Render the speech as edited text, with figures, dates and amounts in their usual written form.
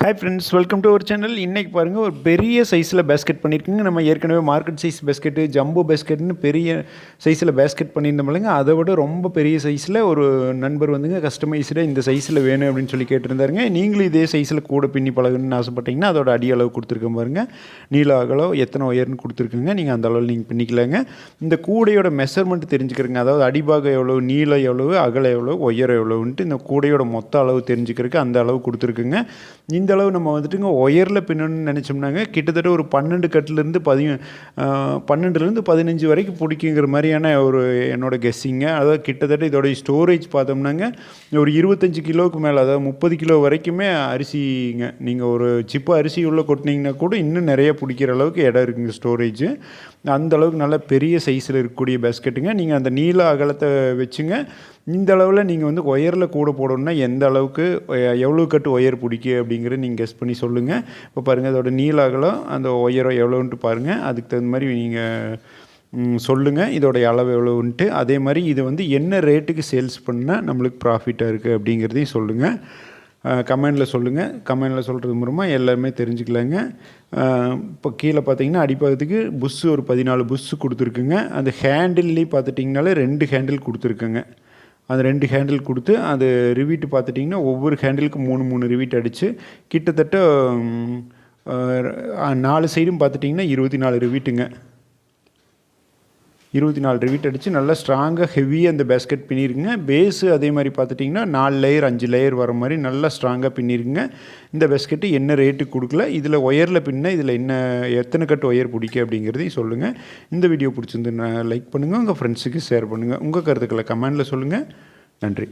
Hi friends, welcome to our channel. இன்றைக்கி பாருங்கள், ஒரு பெரிய சைஸில் பேஸ்கெட் பண்ணியிருக்குங்க. நம்ம ஏற்கனவே மார்க்கெட் சைஸ் பேஸ்கெட்டு, ஜம்போ பேஸ்கெட்னு பெரிய சைஸில் பேஸ்கெட் பண்ணியிருந்தோம் இல்லைங்க. அதை விட ரொம்ப பெரிய சைஸில் ஒரு நண்பர் வந்துங்க கஸ்டமைஸ்டாக இந்த சைஸில் வேணும் அப்படின்னு சொல்லி கேட்டிருந்தாருங்க. நீங்களும் இதே சைஸில் கூட பின்னி பழகணும்னு ஆசைப்பட்டீங்கன்னா அதோட அடி அளவு கொடுத்துருக்கேன் பாருங்கள். நீள அகலம் எத்தனை ஒயர்னு கொடுத்துருக்குங்க. நீங்கள் அந்த அளவில் நீங்கள் பின்னிக்கலாங்க. இந்த கூடையோட மெஷர்மெண்ட் தெரிஞ்சுக்கிறதுங்க. அதாவது அடிபாகம் எவ்வளோ, நீளம் எவ்வளவு, அகலம் எவ்வளோ, உயரம் எவ்வளோன்ட்டு இந்த கூடையோட மொத்த அளவு தெரிஞ்சுக்கிறதுக்கு அந்த அளவு கொடுத்துருக்குங்க. இந்த அளவு நம்ம வந்துட்டுங்க ஒயரில் பின்னணும்னு நினச்சோம்னாங்க கிட்டத்தட்ட ஒரு 12 கட்டிலேருந்து 15 வரைக்கும் பிடிக்குங்கிற மாதிரியான ஒரு என்னோடய கெஸ்ஸிங்க. அதாவது கிட்டத்தட்ட இதோடைய ஸ்டோரேஜ் பார்த்தோம்னாங்க ஒரு 25 கிலோவுக்கு மேலே, அதாவது 30 கிலோ வரைக்குமே அரிசிங்க. நீங்கள் ஒரு சிப்பு அரிசி உள்ளே கொட்டினீங்கன்னா கூட இன்னும் நிறைய பிடிக்கிற அளவுக்கு இடம் இருக்குங்க ஸ்டோரேஜ். அந்த அளவுக்கு நல்ல பெரிய சைஸில் இருக்கக்கூடிய பேஸ்கெட்டுங்க. நீங்கள் அந்த நீள அகலத்தை வச்சுங்க இந்த அளவில் நீங்கள் வந்து ஒயரில் கூட போடணுன்னா எந்த அளவுக்கு எவ்வளோ கட்டு ஒயர் பிடிக்கும் அப்படிங்கிறத நீங்கள் கெஸ் பண்ணி சொல்லுங்கள். இப்போ பாருங்கள், அதோட நீள அகலம் அந்த ஒயரம் எவ்வளோன்ட்டு பாருங்கள். அதுக்கு தகுந்த மாதிரி நீங்கள் சொல்லுங்கள் இதோடைய அளவு எவ்வளோன்ட்டு. அதே மாதிரி இது வந்து என்ன ரேட்டுக்கு சேல்ஸ் பண்ணால் நம்மளுக்கு ப்ராஃபிட்டாக இருக்குது அப்படிங்கிறதையும் சொல்லுங்கள். கமெண்டில் சொல்லுங்கள். கமெண்டில் சொல்கிறது மூலமாக எல்லாருமே தெரிஞ்சுக்கலாங்க. இப்போ கீழே பார்த்தீங்கன்னா அடிப்பாகத்துக்கு புஷ்ஷு ஒரு 14 புஷ்ஷு கொடுத்துருக்குங்க. அந்த ஹேண்டில்லேயும் பார்த்துட்டிங்கனாலே 2 ஹேண்டில் கொடுத்துருக்குங்க. அந்த 2 ஹேண்டில் கொடுத்து அது ரிவீட்டு பார்த்துட்டிங்கன்னா ஒவ்வொரு ஹேண்டிலுக்கும் 3 ரிவீட் அடித்து கிட்டத்தட்ட 4 சைடும் பார்த்துட்டிங்கன்னா 24 ரிவீட்டுங்க. 24 ரிவீட் அடித்து நல்லா ஸ்ட்ராங்காக ஹெவியாக அந்த பேஸ்கெட் பின்னிருக்குங்க. பேஸு அதே மாதிரி பார்த்துட்டிங்கன்னா 4 லேயர் 5 லேயர் வர மாதிரி நல்லா ஸ்ட்ராங்காக பின்னிருக்குங்க. இந்த பேஸ்கெட்டு என்ன ரேட்டுக்கு கொடுக்கல, இதில் ஒயரில் பின்ன இதில் என்ன எத்தனை கட்டு ஒயர் பிடிக்கும் அப்படிங்கிறதையும் சொல்லுங்கள். இந்த வீடியோ பிடிச்சிருந்து லைக் பண்ணுங்கள், உங்கள் ஃப்ரெண்ட்ஸுக்கு ஷேர் பண்ணுங்கள். உங்கள் கருத்துக்களை கமெண்டில் சொல்லுங்கள். நன்றி.